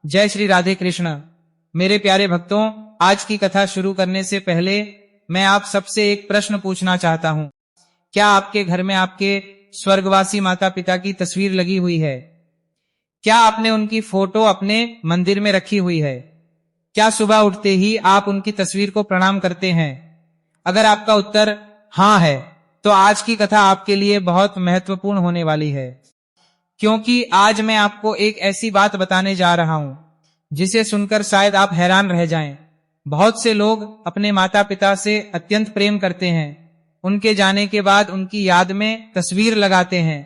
जय श्री राधे कृष्ण। मेरे प्यारे भक्तों, आज की कथा शुरू करने से पहले मैं आप सबसे एक प्रश्न पूछना चाहता हूँ। क्या आपके घर में आपके स्वर्गवासी माता पिता की तस्वीर लगी हुई है? क्या आपने उनकी फोटो अपने मंदिर में रखी हुई है? क्या सुबह उठते ही आप उनकी तस्वीर को प्रणाम करते हैं? अगर आपका उत्तर हाँ है, तो आज की कथा आपके लिए बहुत महत्वपूर्ण होने वाली है, क्योंकि आज मैं आपको एक ऐसी बात बताने जा रहा हूं जिसे सुनकर शायद आप हैरान रह जाएं। बहुत से लोग अपने माता पिता से अत्यंत प्रेम करते हैं, उनके जाने के बाद उनकी याद में तस्वीर लगाते हैं,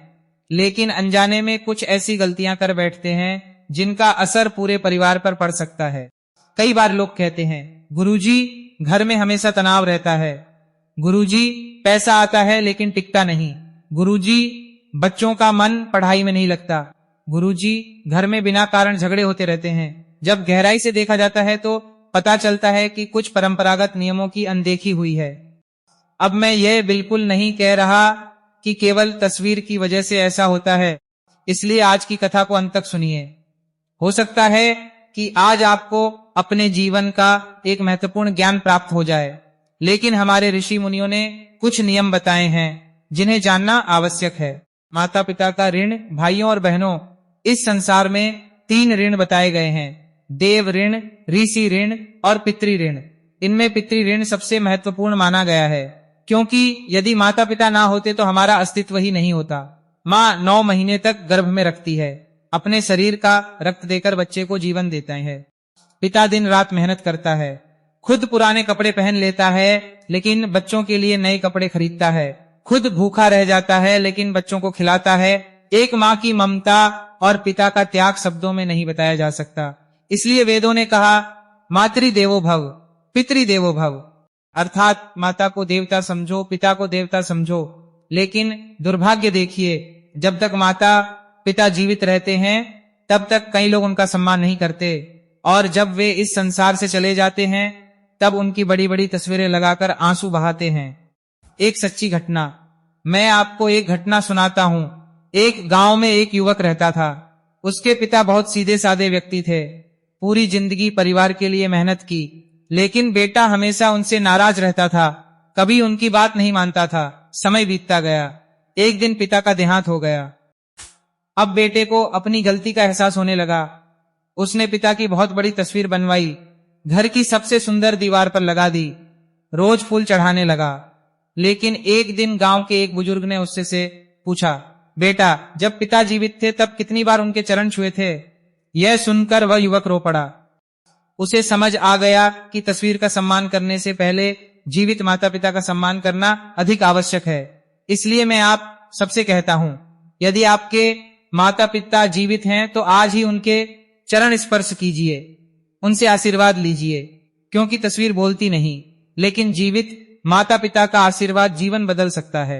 लेकिन अनजाने में कुछ ऐसी गलतियां कर बैठते हैं जिनका असर पूरे परिवार पर पड़ सकता है। कई बार लोग कहते हैं, गुरुजी घर में हमेशा तनाव रहता है, गुरुजी पैसा आता है लेकिन टिकता नहीं, गुरुजी बच्चों का मन पढ़ाई में नहीं लगता, गुरुजी घर में बिना कारण झगड़े होते रहते हैं। जब गहराई से देखा जाता है तो पता चलता है कि कुछ परंपरागत नियमों की अनदेखी हुई है। अब मैं ये बिल्कुल नहीं कह रहा कि केवल तस्वीर की वजह से ऐसा होता है, इसलिए आज की कथा को अंत तक सुनिए। हो सकता है कि आज आपको अपने जीवन का एक महत्वपूर्ण ज्ञान प्राप्त हो जाए, लेकिन हमारे ऋषि मुनियों ने कुछ नियम बताए हैं जिन्हें जानना आवश्यक है। माता पिता का ऋण, भाइयों और बहनों, इस संसार में 3 ऋण बताए गए हैं: देव ऋण, ऋषि ऋण और पितृ ऋण। इनमें पितृ ऋण सबसे महत्वपूर्ण माना गया है, क्योंकि यदि माता पिता ना होते तो हमारा अस्तित्व ही नहीं होता। माँ 9 महीने तक गर्भ में रखती है, अपने शरीर का रक्त देकर बच्चे को जीवन देता है। पिता दिन रात मेहनत करता है, खुद पुराने कपड़े पहन लेता है लेकिन बच्चों के लिए नए कपड़े खरीदता है, खुद भूखा रह जाता है लेकिन बच्चों को खिलाता है। एक माँ की ममता और पिता का त्याग शब्दों में नहीं बताया जा सकता। इसलिए वेदों ने कहा, मातृदेवो भव, पितृदेवो भव, अर्थात माता को देवता समझो, पिता को देवता समझो। लेकिन दुर्भाग्य देखिए, जब तक माता पिता जीवित रहते हैं तब तक कई लोग उनका सम्मान नहीं करते, और जब वे इस संसार से चले जाते हैं तब उनकी बड़ी बड़ी तस्वीरें लगाकर आंसू बहाते हैं। एक सच्ची घटना, मैं आपको एक घटना सुनाता हूँ। एक गांव में एक युवक रहता था। उसके पिता बहुत सीधे साधे व्यक्ति थे, पूरी जिंदगी परिवार के लिए मेहनत की, लेकिन बेटा हमेशा उनसे नाराज रहता था, कभी उनकी बात नहीं मानता था। समय बीतता गया, एक दिन पिता का देहांत हो गया। अब बेटे को अपनी गलती का एहसास होने लगा। उसने पिता की बहुत बड़ी तस्वीर बनवाई, घर की सबसे सुंदर दीवार पर लगा दी, रोज फूल चढ़ाने लगा। लेकिन एक दिन गांव के एक बुजुर्ग ने उससे से पूछा, बेटा जब पिता जीवित थे तब कितनी बार उनके चरण छुए थे? यह सुनकर वह युवक रो पड़ा। उसे समझ आ गया कि तस्वीर का सम्मान करने से पहले जीवित माता पिता का सम्मान करना अधिक आवश्यक है। इसलिए मैं आप सबसे कहता हूं, यदि आपके माता पिता जीवित हैं तो आज ही उनके चरण स्पर्श कीजिए, उनसे आशीर्वाद लीजिए, क्योंकि तस्वीर बोलती नहीं, लेकिन जीवित माता पिता का आशीर्वाद जीवन बदल सकता है।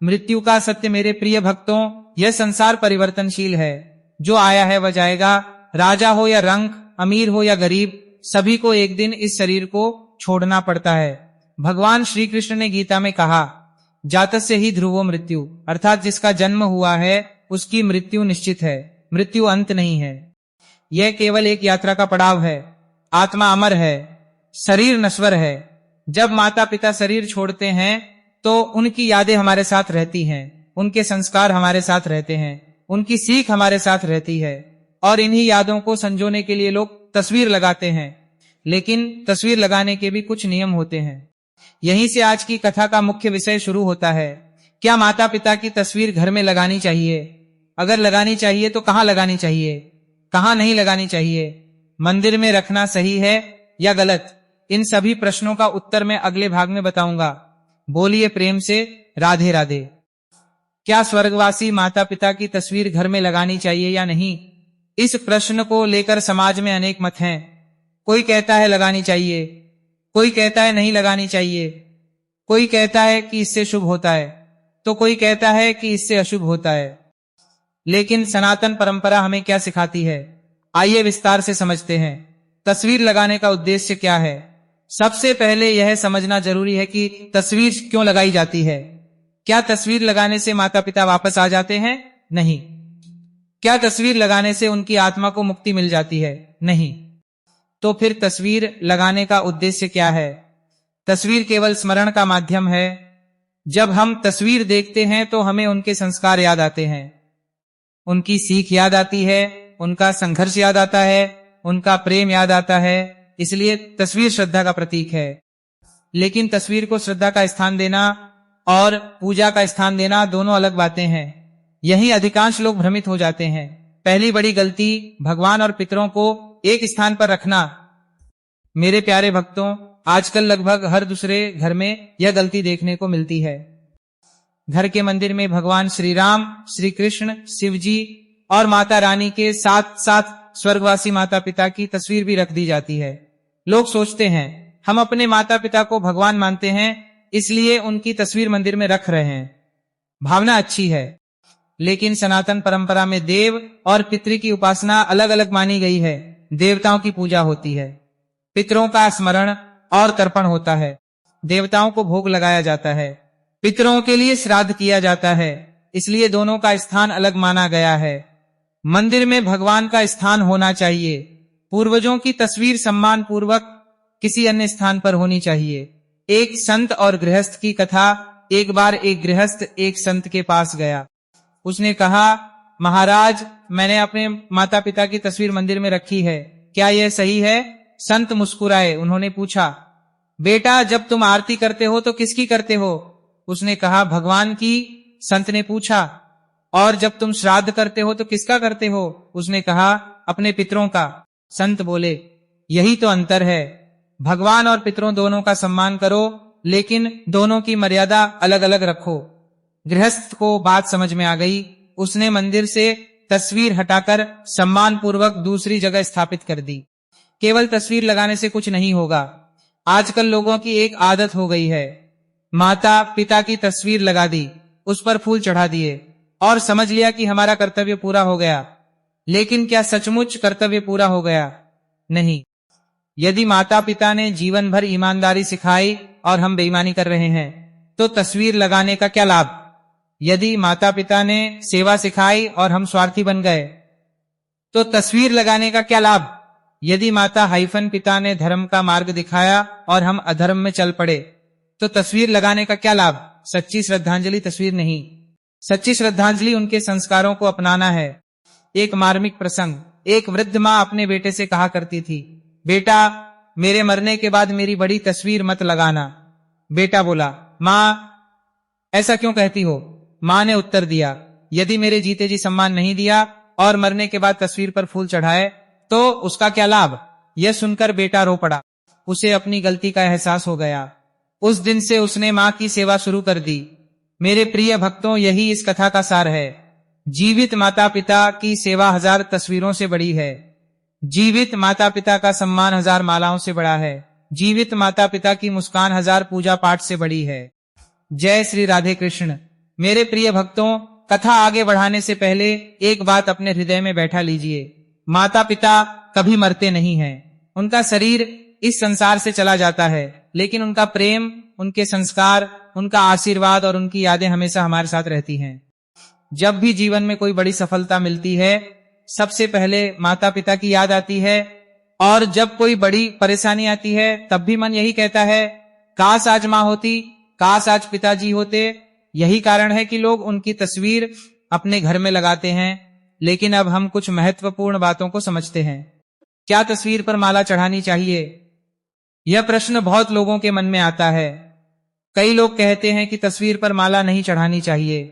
मृत्यु का सत्य मेरे प्रिय भक्तों, यह संसार परिवर्तनशील है, जो आया है वह जाएगा। राजा हो या रंक, अमीर हो या गरीब, सभी को एक दिन इस शरीर को छोड़ना पड़ता है। भगवान श्री कृष्ण ने गीता में कहा, जातस्य ही ध्रुवो मृत्यु, अर्थात जिसका जन्म हुआ है उसकी मृत्यु निश्चित है, मृत्यु अंत नहीं है। यह केवल एक यात्रा का पड़ाव है। आत्मा अमर है, शरीर नश्वर है। जब माता पिता शरीर छोड़ते हैं तो उनकी यादें हमारे साथ रहती हैं, उनके संस्कार हमारे साथ रहते हैं, उनकी सीख हमारे साथ रहती है, और इन्हीं यादों को संजोने के लिए लोग तस्वीर लगाते हैं। लेकिन तस्वीर लगाने के भी कुछ नियम होते हैं। यहीं से आज की कथा का मुख्य विषय शुरू होता है। क्या माता पिता की तस्वीर घर में लगानी चाहिए? अगर लगानी चाहिए तो कहाँ लगानी चाहिए, कहाँ नहीं लगानी चाहिए? मंदिर में रखना सही है या गलत? इन सभी प्रश्नों का उत्तर मैं अगले भाग में बताऊंगा। बोलिए प्रेम से राधे राधे। क्या स्वर्गवासी माता पिता की तस्वीर घर में लगानी चाहिए या नहीं? इस प्रश्न को लेकर समाज में अनेक मत हैं। कोई कहता है लगानी चाहिए, कोई कहता है नहीं लगानी चाहिए, कोई कहता है कि इससे शुभ होता है, तो कोई कहता है कि इससे अशुभ होता है। लेकिन सनातन परंपरा हमें क्या सिखाती है, आइए विस्तार से समझते हैं। तस्वीर लगाने का उद्देश्य क्या है? सबसे पहले यह समझना जरूरी है कि तस्वीर क्यों लगाई जाती है। क्या तस्वीर लगाने से माता पिता वापस आ जाते हैं? नहीं। क्या तस्वीर लगाने से उनकी आत्मा को मुक्ति मिल जाती है? नहीं। तो फिर तस्वीर लगाने का उद्देश्य क्या है? तस्वीर केवल स्मरण का माध्यम है। जब हम तस्वीर देखते हैं तो हमें उनके संस्कार याद आते हैं, उनकी सीख याद आती है, उनका संघर्ष याद आता है, उनका प्रेम याद आता है। इसलिए तस्वीर श्रद्धा का प्रतीक है। लेकिन तस्वीर को श्रद्धा का स्थान देना और पूजा का स्थान देना दोनों अलग बातें हैं। यही अधिकांश लोग भ्रमित हो जाते हैं। पहली बड़ी गलती भगवान और पितरों को एक स्थान पर रखना। मेरे प्यारे भक्तों, आजकल लगभग हर दूसरे घर में यह गलती देखने को मिलती है। घर के मंदिर में भगवान श्री राम, श्री कृष्ण, शिव जी और माता रानी के साथ साथ स्वर्गवासी माता पिता की तस्वीर भी रख दी जाती है। लोग सोचते हैं हम अपने माता पिता को भगवान मानते हैं, इसलिए उनकी तस्वीर मंदिर में रख रहे हैं। भावना अच्छी है, लेकिन सनातन परंपरा में देव और पितृ की उपासना अलग अलग मानी गई है। देवताओं की पूजा होती है, पितरों का स्मरण और तर्पण होता है, देवताओं को भोग लगाया जाता है, पितरों के लिए श्राद्ध किया जाता है। इसलिए दोनों का स्थान अलग माना गया है। मंदिर में भगवान का स्थान होना चाहिए। पूर्वजों की तस्वीर सम्मान पूर्वक किसी अन्य स्थान पर होनी चाहिए। एक संत और गृहस्थ की कथा। एक बार एक गृहस्थ एक संत के पास गया। उसने कहा, महाराज, मैंने अपने माता पिता की तस्वीर मंदिर में रखी है, क्या यह सही है? संत मुस्कुराए। उन्होंने पूछा, बेटा, जब तुम आरती करते हो तो किसकी करते हो? उसने कहा, भगवान की। संत ने पूछा, और जब तुम श्राद्ध करते हो तो किसका करते हो? उसने कहा, अपने पितरों का। संत बोले, यही तो अंतर है। भगवान और पितरों दोनों का सम्मान करो, लेकिन दोनों की मर्यादा अलग अलग रखो। गृहस्थ को बात समझ में आ गई। उसने मंदिर से तस्वीर हटाकर सम्मान पूर्वक दूसरी जगह स्थापित कर दी। केवल तस्वीर लगाने से कुछ नहीं होगा। आजकल लोगों की एक आदत हो गई है, माता पिता की तस्वीर लगा दी, उस पर फूल चढ़ा दिए और समझ लिया कि हमारा कर्तव्य पूरा हो गया। लेकिन क्या सचमुच कर्तव्य पूरा हो गया? नहीं। यदि माता पिता ने जीवन भर ईमानदारी सिखाई और हम बेईमानी कर रहे हैं, तो तस्वीर लगाने का क्या लाभ? यदि माता पिता ने सेवा सिखाई और हम स्वार्थी बन गए, तो तस्वीर लगाने का क्या लाभ? यदि माता हाइफन पिता ने धर्म का मार्ग दिखाया और हम अधर्म में चल पड़े, तो तस्वीर लगाने का क्या लाभ? सच्ची श्रद्धांजलि तस्वीर नहीं, सच्ची श्रद्धांजलि उनके संस्कारों को अपनाना है। एक मार्मिक प्रसंग। एक वृद्ध माँ अपने बेटे से कहा करती थी, बेटा, मेरे मरने के बाद मेरी बड़ी तस्वीर मत लगाना। बेटा बोला, माँ, ऐसा क्यों कहती हो? माँ ने उत्तर दिया, यदि मेरे जीते जी सम्मान नहीं दिया और मरने के बाद तस्वीर पर फूल चढ़ाए तो उसका क्या लाभ? यह सुनकर बेटा रो पड़ा। उसे अपनी गलती का एहसास हो गया। उस दिन से उसने माँ की सेवा शुरू कर दी। मेरे प्रिय भक्तों, यही इस कथा का सार है। जीवित माता पिता की सेवा 1000 तस्वीरों से बड़ी है। जीवित माता पिता का सम्मान 1000 मालाओं से बड़ा है। जीवित माता पिता की मुस्कान 1000 पूजा पाठ से बड़ी है। जय श्री राधे कृष्ण। मेरे प्रिय भक्तों, कथा आगे बढ़ाने से पहले एक बात अपने हृदय में बैठा लीजिए। माता पिता कभी मरते नहीं हैं। उनका शरीर इस संसार से चला जाता है, लेकिन उनका प्रेम, उनके संस्कार, उनका आशीर्वाद और उनकी यादें हमेशा हमारे साथ रहती हैं। जब भी जीवन में कोई बड़ी सफलता मिलती है, सबसे पहले माता पिता की याद आती है, और जब कोई बड़ी परेशानी आती है तब भी मन यही कहता है, काश आज माँ होती, काश आज पिताजी होते। यही कारण है कि लोग उनकी तस्वीर अपने घर में लगाते हैं। लेकिन अब हम कुछ महत्वपूर्ण बातों को समझते हैं। क्या तस्वीर पर माला चढ़ानी चाहिए? यह प्रश्न बहुत लोगों के मन में आता है। कई लोग कहते हैं कि तस्वीर पर माला नहीं चढ़ानी चाहिए।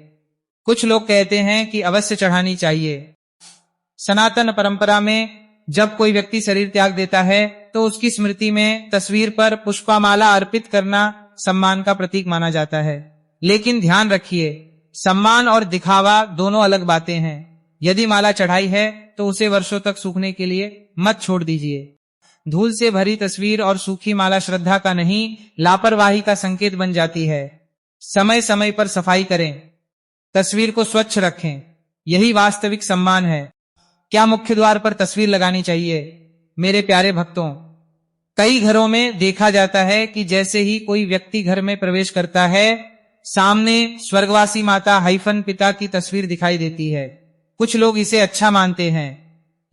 कुछ लोग कहते हैं कि अवश्य चढ़ानी चाहिए। सनातन परंपरा में जब कोई व्यक्ति शरीर त्याग देता है तो उसकी स्मृति में तस्वीर पर पुष्पमाला अर्पित करना सम्मान का प्रतीक माना जाता है। लेकिन ध्यान रखिए, सम्मान और दिखावा दोनों अलग बातें हैं। यदि माला चढ़ाई है तो उसे वर्षों तक सूखने के लिए मत छोड़ दीजिए। धूल से भरी तस्वीर और सूखी माला श्रद्धा का नहीं, लापरवाही का संकेत बन जाती है। समय समय पर सफाई करें, तस्वीर को स्वच्छ रखें, यही वास्तविक सम्मान है। क्या मुख्य द्वार पर तस्वीर लगानी चाहिए? मेरे प्यारे भक्तों, कई घरों में देखा जाता है कि जैसे ही कोई व्यक्ति घर में प्रवेश करता है, सामने स्वर्गवासी माता हाइफन पिता की तस्वीर दिखाई देती है। कुछ लोग इसे अच्छा मानते हैं,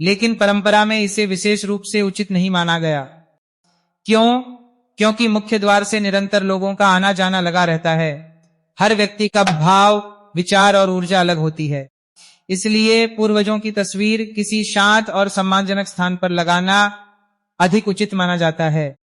लेकिन परंपरा में इसे विशेष रूप से उचित नहीं माना गया। क्यों? क्योंकि मुख्य द्वार से निरंतर लोगों का आना जाना लगा रहता है। हर व्यक्ति का भाव, विचार और ऊर्जा अलग होती है। इसलिए पूर्वजों की तस्वीर किसी शांत और सम्मानजनक स्थान पर लगाना अधिक उचित माना जाता है।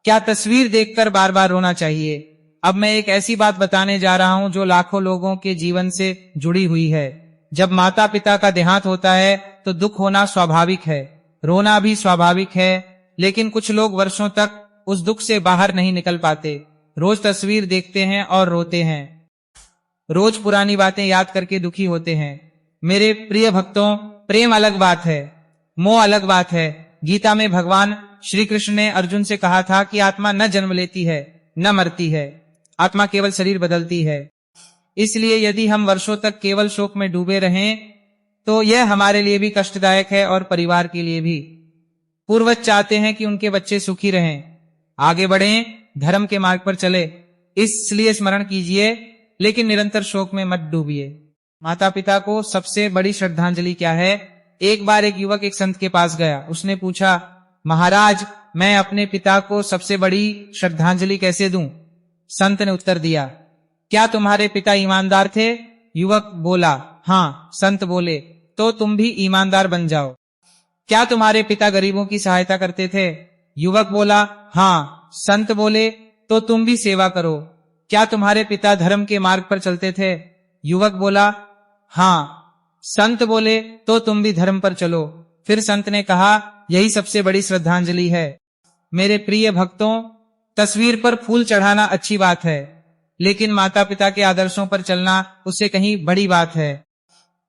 क्या तस्वीर देखकर बार बार रोना चाहिए? अब मैं एक ऐसी बात बताने जा रहा हूं जो लाखों लोगों के जीवन से जुड़ी हुई है। जब माता पिता का देहांत होता है तो दुख होना स्वाभाविक है, रोना भी स्वाभाविक है, लेकिन कुछ लोग वर्षों तक उस दुख से बाहर नहीं निकल पाते। रोज तस्वीर देखते हैं और रोते हैं, रोज पुरानी बातें याद करके दुखी होते हैं। मेरे प्रिय भक्तों, प्रेम अलग बात है, मोह अलग बात है। गीता में भगवान श्री कृष्ण ने अर्जुन से कहा था कि आत्मा न जन्म लेती है न मरती है, आत्मा केवल शरीर बदलती है। इसलिए यदि हम वर्षों तक केवल शोक में डूबे रहें तो यह हमारे लिए भी कष्टदायक है और परिवार के लिए भी। पूर्वज चाहते हैं कि उनके बच्चे सुखी रहें, आगे बढ़ें, धर्म के मार्ग पर चले, इसलिए स्मरण कीजिए, लेकिन निरंतर शोक में मत डूबिए। माता पिता को सबसे बड़ी श्रद्धांजलि क्या है? एक बार एक युवक एक संत के पास गया। उसने पूछा, महाराज, मैं अपने पिता को सबसे बड़ी श्रद्धांजलि कैसे दूं? संत ने उत्तर दिया, क्या तुम्हारे पिता ईमानदार थे? युवक बोला, हाँ। संत बोले, तो तुम भी ईमानदार बन जाओ। क्या तुम्हारे पिता गरीबों की सहायता करते थे? युवक बोला, हाँ। संत बोले, तो तुम भी सेवा करो। क्या तुम्हारे पिता धर्म के मार्ग पर चलते थे? युवक बोला, हाँ। संत बोले, तो तुम भी धर्म पर चलो। फिर संत ने कहा, यही सबसे बड़ी श्रद्धांजलि है। मेरे प्रिय भक्तों, तस्वीर पर फूल चढ़ाना अच्छी बात है, लेकिन माता पिता के आदर्शों पर चलना उससे कहीं बड़ी बात है।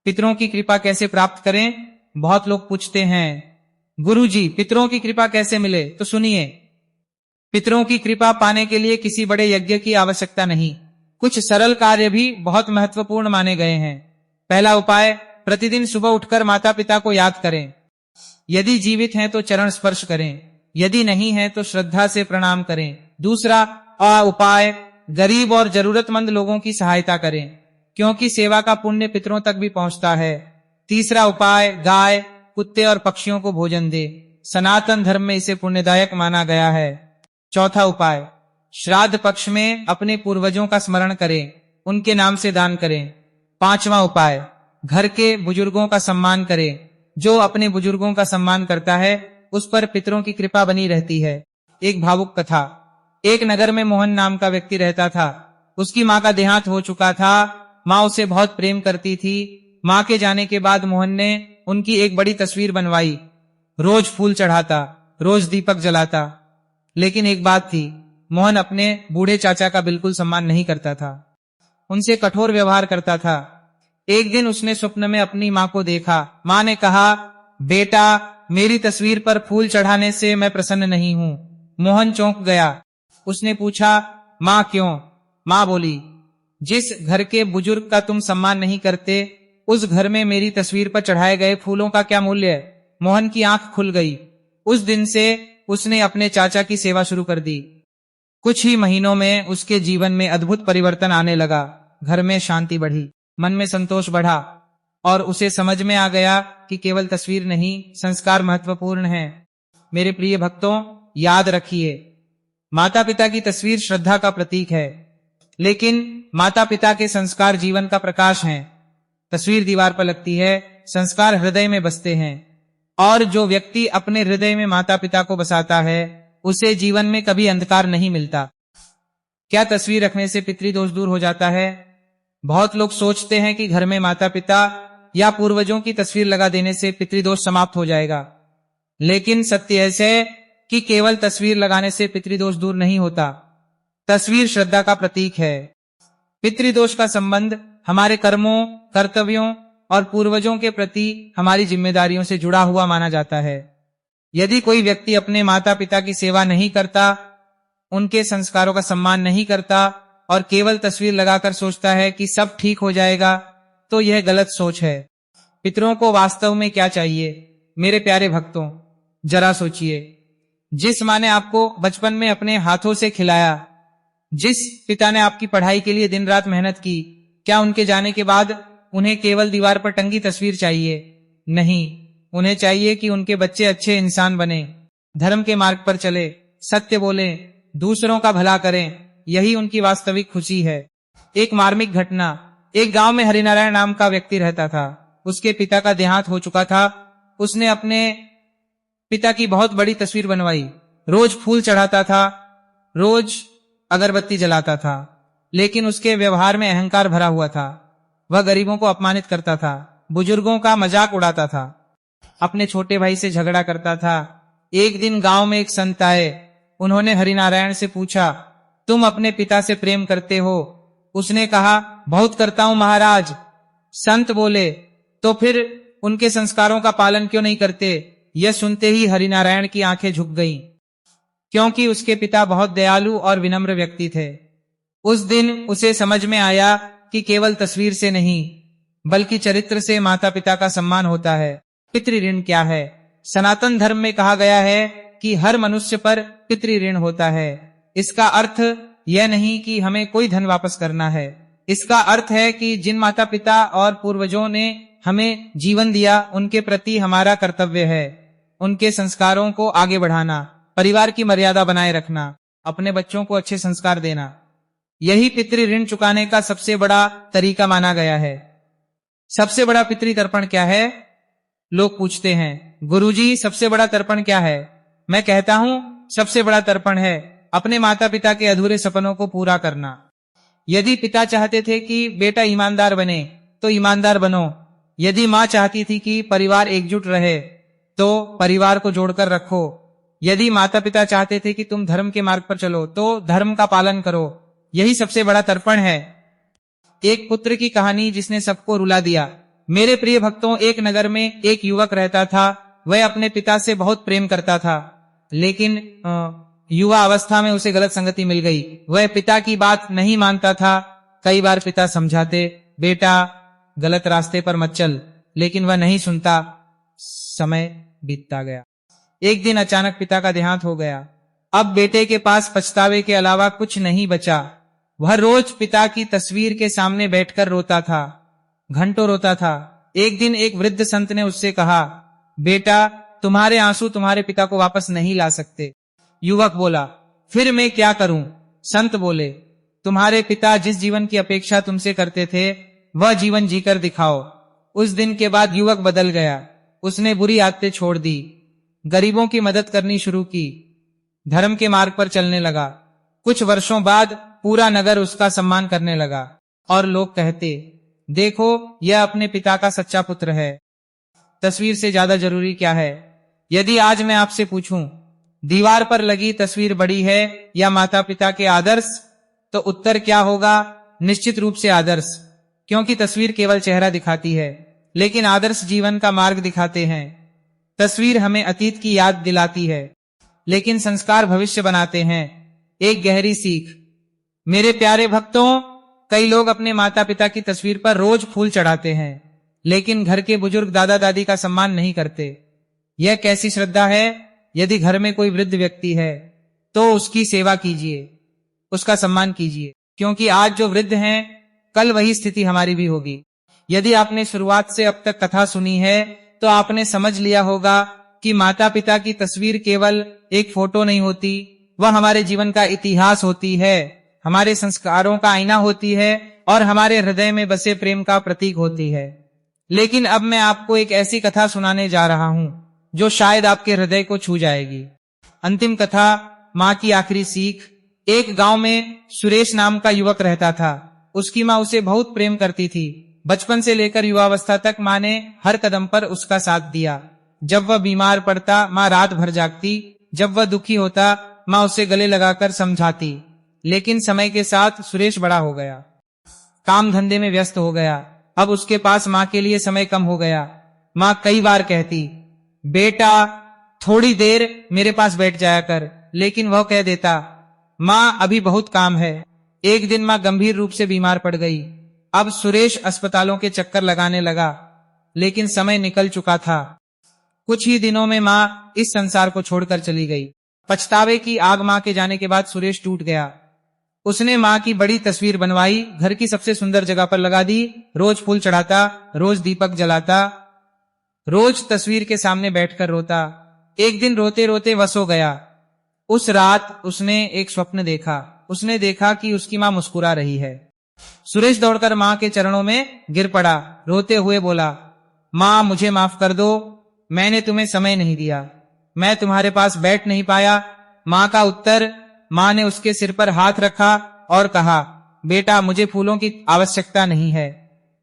पितरों की कृपा कैसे प्राप्त करें? बहुत लोग पूछते हैं, गुरुजी, पितरों की कृपा कैसे मिले? तो सुनिए, पितरों की कृपा पाने के लिए किसी बड़े यज्ञ की आवश्यकता नहीं, कुछ सरल कार्य भी बहुत महत्वपूर्ण माने गए हैं। पहला उपाय, प्रतिदिन सुबह उठकर माता पिता को याद करें। यदि जीवित हैं तो चरण स्पर्श करें, यदि नहीं है तो श्रद्धा से प्रणाम करें। दूसरा उपाय, गरीब और जरूरतमंद लोगों की सहायता करें, क्योंकि सेवा का पुण्य पितरों तक भी पहुंचता है। तीसरा उपाय, गाय, कुत्ते और पक्षियों को भोजन दे, सनातन धर्म में इसे पुण्यदायक माना गया है। चौथा उपाय, श्राद्ध पक्ष में अपने पूर्वजों का स्मरण करें, उनके नाम से दान करें। पांचवा उपाय, घर के बुजुर्गों का सम्मान करें, जो अपने बुजुर्गों का सम्मान करता है उस पर पितरों की कृपा बनी रहती है। एक भावुक कथा, एक नगर में मोहन नाम का व्यक्ति रहता था। उसकी माँ का देहांत हो चुका था। माँ उसे बहुत प्रेम करती थी। माँ के जाने के बाद मोहन ने उनकी एक बड़ी तस्वीर बनवाई, रोज फूल चढ़ाता, रोज दीपक जलाता। लेकिन एक बात थी, मोहन अपने बूढ़े चाचा का बिल्कुल सम्मान नहीं करता था, उनसे कठोर व्यवहार करता था। एक दिन उसने स्वप्न में अपनी माँ को देखा। माँ ने कहा, बेटा, मेरी तस्वीर पर फूल चढ़ाने से मैं प्रसन्न नहीं हूँ। मोहन चौंक गया। उसने पूछा, माँ क्यों? माँ बोली, जिस घर के बुजुर्ग का तुम सम्मान नहीं करते, उस घर में मेरी तस्वीर पर चढ़ाए गए फूलों का क्या मूल्य है? मोहन की आंख खुल गई। उस दिन से उसने अपने चाचा की सेवा शुरू कर दी। कुछ ही महीनों में उसके जीवन में अद्भुत परिवर्तन आने लगा। घर में शांति बढ़ी, मन में संतोष बढ़ा और उसे समझ में आ गया कि केवल तस्वीर नहीं, संस्कार महत्वपूर्ण है। मेरे प्रिय भक्तों, याद रखिए, माता पिता की तस्वीर श्रद्धा का प्रतीक है, लेकिन माता पिता के संस्कार जीवन का प्रकाश हैं। तस्वीर दीवार पर लगती है, संस्कार हृदय में बसते हैं, और जो व्यक्ति अपने हृदय में माता पिता को बसाता है उसे जीवन में कभी अंधकार नहीं मिलता। क्या तस्वीर रखने से पितृदोष दूर हो जाता है? बहुत लोग सोचते हैं कि घर में माता पिता या पूर्वजों की तस्वीर लगा देने से पितृदोष समाप्त हो जाएगा, लेकिन सत्य ऐसे कि केवल तस्वीर लगाने से पितृदोष दूर नहीं होता। तस्वीर श्रद्धा का प्रतीक है। पितृदोष का संबंध हमारे कर्मों, कर्तव्यों और पूर्वजों के प्रति हमारी जिम्मेदारियों से जुड़ा हुआ माना जाता है। यदि कोई व्यक्ति अपने माता पिता की सेवा नहीं करता, उनके संस्कारों का सम्मान नहीं करता और केवल तस्वीर लगाकर सोचता है कि सब ठीक हो जाएगा, तो यह गलत सोच है। पितरों को वास्तव में क्या चाहिए? मेरे प्यारे भक्तों, जरा सोचिए, जिस माँ ने आपको बचपन में अपने हाथों से खिलाया, जिस पिता ने आपकी पढ़ाई के लिए दिन रात मेहनत की, क्या उनके जाने के बाद उन्हें केवल दीवार पर टंगी तस्वीर चाहिए नहीं, उन्हें चाहिए कि उनके बच्चे अच्छे इंसान बने, धर्म के मार्ग पर चले, सत्य बोले, दूसरों का भला करें। यही उनकी वास्तविक खुशी है। एक मार्मिक घटना। एक गांव में हरिनारायण नाम का व्यक्ति रहता था। उसके पिता का देहांत हो चुका था। उसने अपने पिता की बहुत बड़ी तस्वीर बनवाई। रोज फूल चढ़ाता था, रोज अगरबत्ती जलाता था, लेकिन उसके व्यवहार में अहंकार भरा हुआ था। वह गरीबों को अपमानित करता था, बुजुर्गों का मजाक उड़ाता था, अपने छोटे भाई से झगड़ा करता था। एक दिन गांव में एक संत आए। उन्होंने हरिनारायण से पूछा, तुम अपने पिता से प्रेम करते हो? उसने कहा, बहुत करता हूं महाराज। संत बोले, तो फिर उनके संस्कारों का पालन क्यों नहीं करते? यह सुनते ही हरिनारायण की आंखें झुक गईं, क्योंकि उसके पिता बहुत दयालु और विनम्र व्यक्ति थे। उस दिन उसे समझ में आया कि केवल तस्वीर से नहीं, बल्कि चरित्र से माता पिता का सम्मान होता है। पितृ ऋण क्या है? सनातन धर्म में कहा गया है कि हर मनुष्य पर पितृ ऋण होता है। इसका अर्थ यह नहीं कि हमें कोई धन वापस करना है। इसका अर्थ है कि जिन माता पिता और पूर्वजों ने हमें जीवन दिया, उनके प्रति हमारा कर्तव्य है उनके संस्कारों को आगे बढ़ाना, परिवार की मर्यादा बनाए रखना, अपने बच्चों को अच्छे संस्कार देना। यही पितृ ऋण चुकाने का सबसे बड़ा तरीका माना गया है। सबसे बड़ा पितृ तर्पण क्या है? लोग पूछते हैं, गुरुजी सबसे बड़ा तर्पण क्या है? मैं कहता हूं, सबसे बड़ा तर्पण है अपने माता पिता के अधूरे सपनों को पूरा करना। यदि पिता चाहते थे कि बेटा ईमानदार बने, तो ईमानदार बनो। यदि माँ चाहती थी कि परिवार एकजुट रहे, तो परिवार को जोड़कर रखो। यदि माता पिता चाहते थे कि तुम धर्म के मार्ग पर चलो, तो धर्म का पालन करो। यही सबसे बड़ा तर्पण है। एक पुत्र की कहानी जिसने सबको रुला दिया। मेरे प्रिय भक्तों, एक नगर में एक युवक रहता था। वह अपने पिता से बहुत प्रेम करता था, लेकिन युवा अवस्था में उसे गलत संगति मिल गई। वह पिता की बात नहीं मानता था। कई बार पिता समझाते, बेटा गलत रास्ते पर मत चल, लेकिन वह नहीं सुनता। समय बीतता गया। एक दिन अचानक पिता का देहांत हो गया। अब बेटे के पास पछतावे के अलावा कुछ नहीं बचा। वह रोज पिता की तस्वीर के सामने बैठकर रोता था, घंटों रोता था। एक दिन एक वृद्ध संत ने उससे कहा, बेटा तुम्हारे आंसू तुम्हारे पिता को वापस नहीं ला सकते। युवक बोला, फिर मैं क्या करूं? संत बोले, तुम्हारे पिता जिस जीवन की अपेक्षा तुमसे करते थे, वह जीवन जीकर दिखाओ। उस दिन के बाद युवक बदल गया। उसने बुरी आदतें छोड़ दी, गरीबों की मदद करनी शुरू की, धर्म के मार्ग पर चलने लगा। कुछ वर्षों बाद पूरा नगर उसका सम्मान करने लगा और लोग कहते, देखो यह अपने पिता का सच्चा पुत्र है। तस्वीर से ज्यादा जरूरी क्या है? यदि आज मैं आपसे पूछूं, दीवार पर लगी तस्वीर बड़ी है या माता पिता के आदर्श, तो उत्तर क्या होगा? निश्चित रूप से आदर्श, क्योंकि तस्वीर केवल चेहरा दिखाती है, लेकिन आदर्श जीवन का मार्ग दिखाते हैं। तस्वीर हमें अतीत की याद दिलाती है, लेकिन संस्कार भविष्य बनाते हैं। एक गहरी सीख। मेरे प्यारे भक्तों, कई लोग अपने माता पिता की तस्वीर पर रोज फूल चढ़ाते हैं, लेकिन घर के बुजुर्ग दादा दादी का सम्मान नहीं करते। यह कैसी श्रद्धा है? यदि घर में कोई वृद्ध व्यक्ति है, तो उसकी सेवा कीजिए, उसका सम्मान कीजिए, क्योंकि आज जो वृद्ध हैं, कल वही स्थिति हमारी भी होगी। यदि आपने शुरुआत से अब तक कथा सुनी है, तो आपने समझ लिया होगा कि माता पिता की तस्वीर केवल एक फोटो नहीं होती, वह हमारे जीवन का इतिहास होती है, हमारे संस्कारों का आईना होती है और हमारे हृदय में बसे प्रेम का प्रतीक होती है। लेकिन अब मैं आपको एक ऐसी कथा सुनाने जा रहा हूं जो शायद आपके हृदय को छू जाएगी। अंतिम कथा, माँ की आखिरी सीख। एक गांव में सुरेश नाम का युवक रहता था। उसकी माँ उसे बहुत प्रेम करती थी। बचपन से लेकर युवावस्था तक माँ ने हर कदम पर उसका साथ दिया। जब वह बीमार पड़ता, माँ रात भर जागती। जब वह दुखी होता, माँ उसे गले लगाकर समझाती। लेकिन समय के साथ सुरेश बड़ा हो गया, काम धंधे में व्यस्त हो गया। अब उसके पास माँ के लिए समय कम हो गया। माँ कई बार कहती, बेटा थोड़ी देर मेरे पास बैठ जाया कर, लेकिन वह कह देता, माँ अभी बहुत काम है। एक दिन माँ गंभीर रूप से बीमार पड़ गई। अब सुरेश अस्पतालों के चक्कर लगाने लगा, लेकिन समय निकल चुका था। कुछ ही दिनों में माँ इस संसार को छोड़कर चली गई। पछतावे की आग माँ के जाने के बाद सुरेश टूट गया। उसने माँ की बड़ी तस्वीर बनवाई, घर की सबसे सुंदर जगह पर लगा दी। रोज फूल चढ़ाता, रोज दीपक जलाता, रोज तस्वीर के सामने बैठकर रोता। एक दिन रोते रोते वश हो गया। उस रात उसने एक स्वप्न देखा। उसने देखा कि उसकी माँ मुस्कुरा रही है। सुरेश दौड़कर माँ के चरणों में गिर पड़ा, रोते हुए बोला, माँ मुझे माफ कर दो, मैंने तुम्हें समय नहीं दिया, मैं तुम्हारे पास बैठ नहीं पाया। माँ का उत्तर, माँ ने उसके सिर पर हाथ रखा और कहा, बेटा मुझे फूलों की आवश्यकता नहीं है,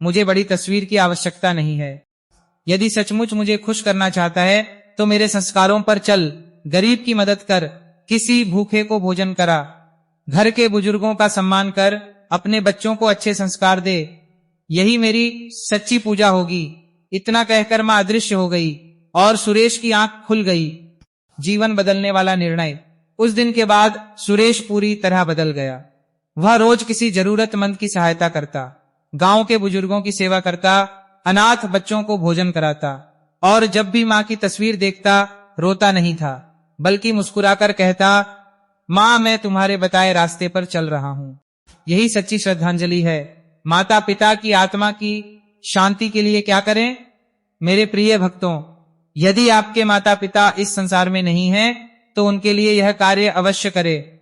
मुझे बड़ी तस्वीर की आवश्यकता नहीं है। यदि सचमुच मुझे खुश करना चाहता है तो मेरे संस्कारों पर चल, गरीब की मदद कर, किसी भूखे को भोजन करा, घर के बुजुर्गों का सम्मान कर, अपने बच्चों को अच्छे संस्कार दे, यही मेरी सच्ची पूजा होगी। इतना कहकर मां अदृश्य हो गई और सुरेश की आंख खुल गई। जीवन बदलने वाला निर्णय। उस दिन के बाद सुरेश पूरी तरह बदल गया। वह रोज किसी जरूरतमंद की सहायता करता, गांव के बुजुर्गों की सेवा करता, अनाथ बच्चों को भोजन कराता और जब भी मां की तस्वीर देखता रोता नहीं था, बल्कि मुस्कुराकर कहता, मां मैं तुम्हारे बताए रास्ते पर चल रहा हूं। यही सच्ची श्रद्धांजलि है। माता पिता की आत्मा की शांति के लिए क्या करें? मेरे प्रिय भक्तों, यदि आपके माता पिता इस संसार में नहीं हैं, तो उनके लिए यह कार्य अवश्य करें।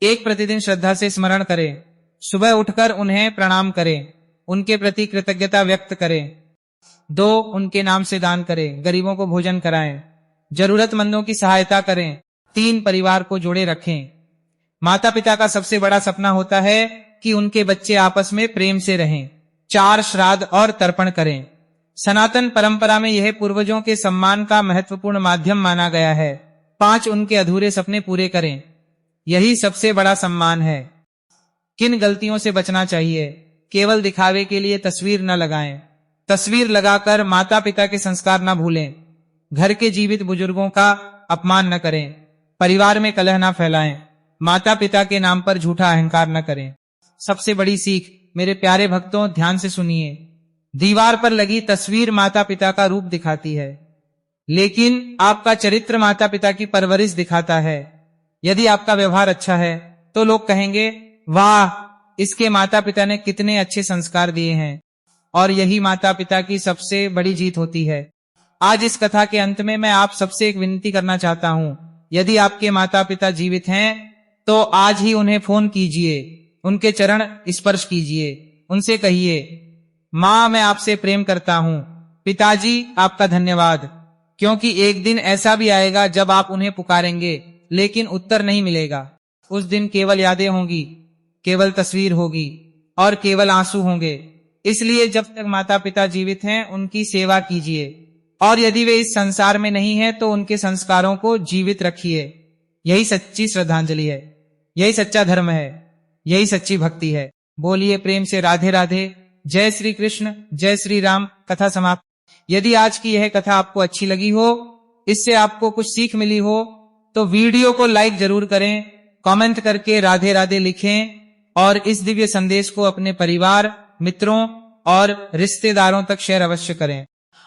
एक प्रतिदिन श्रद्धा से स्मरण करें, सुबह उठकर उन्हें प्रणाम करें, उनके प्रति कृतज्ञता व्यक्त करें। 2 उनके नाम से दान करें, गरीबों को भोजन कराएं, जरूरतमंदों की सहायता करें। 3 परिवार को जोड़े रखें। माता पिता का सबसे बड़ा सपना होता है कि उनके बच्चे आपस में प्रेम से रहें। 4 श्राद्ध और तर्पण करें। सनातन परंपरा में यह पूर्वजों के सम्मान का महत्वपूर्ण माध्यम माना गया है। 5 उनके अधूरे सपने पूरे करें, यही सबसे बड़ा सम्मान है। किन गलतियों से बचना चाहिए? केवल दिखावे के लिए तस्वीर न लगाएं। तस्वीर लगाकर माता पिता के संस्कार न भूलें। घर के जीवित बुजुर्गों का अपमान न करें। परिवार में कलह न फैलाएं। माता पिता के नाम पर झूठा अहंकार न करें। सबसे बड़ी सीख, मेरे प्यारे भक्तों ध्यान से सुनिए। दीवार पर लगी तस्वीर माता पिता का रूप दिखाती है, लेकिन आपका चरित्र माता पिता की परवरिश दिखाता है। यदि आपका व्यवहार अच्छा है तो लोग कहेंगे, वाह इसके माता पिता ने कितने अच्छे संस्कार दिए हैं, और यही माता पिता की सबसे बड़ी जीत होती है। आज इस कथा के अंत में मैं आप सबसे एक विनती करना चाहता हूँ। यदि आपके माता पिता जीवित हैं तो आज ही उन्हें फोन कीजिए, उनके चरण स्पर्श कीजिए, उनसे कहिए, माँ मैं आपसे प्रेम करता हूँ, पिताजी आपका धन्यवाद। क्योंकि एक दिन ऐसा भी आएगा जब आप उन्हें पुकारेंगे लेकिन उत्तर नहीं मिलेगा। उस दिन केवल यादें होंगी, केवल तस्वीर होगी और केवल आंसू होंगे। इसलिए जब तक माता पिता जीवित हैं उनकी सेवा कीजिए, और यदि वे इस संसार में नहीं है तो उनके संस्कारों को जीवित रखिए। यही सच्ची श्रद्धांजलि है, यही सच्चा धर्म है, यही सच्ची भक्ति है। बोलिए प्रेम से राधे राधे। जय श्री कृष्ण, जय श्री राम। कथा समाप्त। यदि आज की यह कथा आपको अच्छी लगी हो, इससे आपको कुछ सीख मिली हो, तो वीडियो को लाइक जरूर करें, कमेंट करके राधे राधे लिखें और इस दिव्य संदेश को अपने परिवार, मित्रों और रिश्तेदारों तक शेयर अवश्य करें।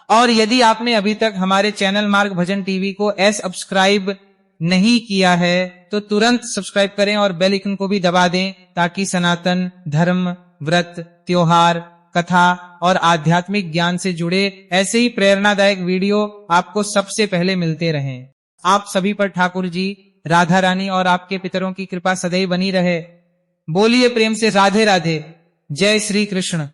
और यदि आपने अभी तक हमारे चैनल मार्ग भजन टीवी को सब्सक्राइब नहीं किया है तो तुरंत सब्सक्राइब करें और बेल आइकन को भी दबा दें, ताकि सनातन धर्म, व्रत, त्योहार, कथा और आध्यात्मिक ज्ञान से जुड़े ऐसे ही प्रेरणादायक वीडियो आपको सबसे पहले मिलते रहें। आप सभी पर ठाकुर जी, राधा रानी और आपके पितरों की कृपा सदैव बनी रहे। बोलिए प्रेम से राधे राधे। जय श्री कृष्ण।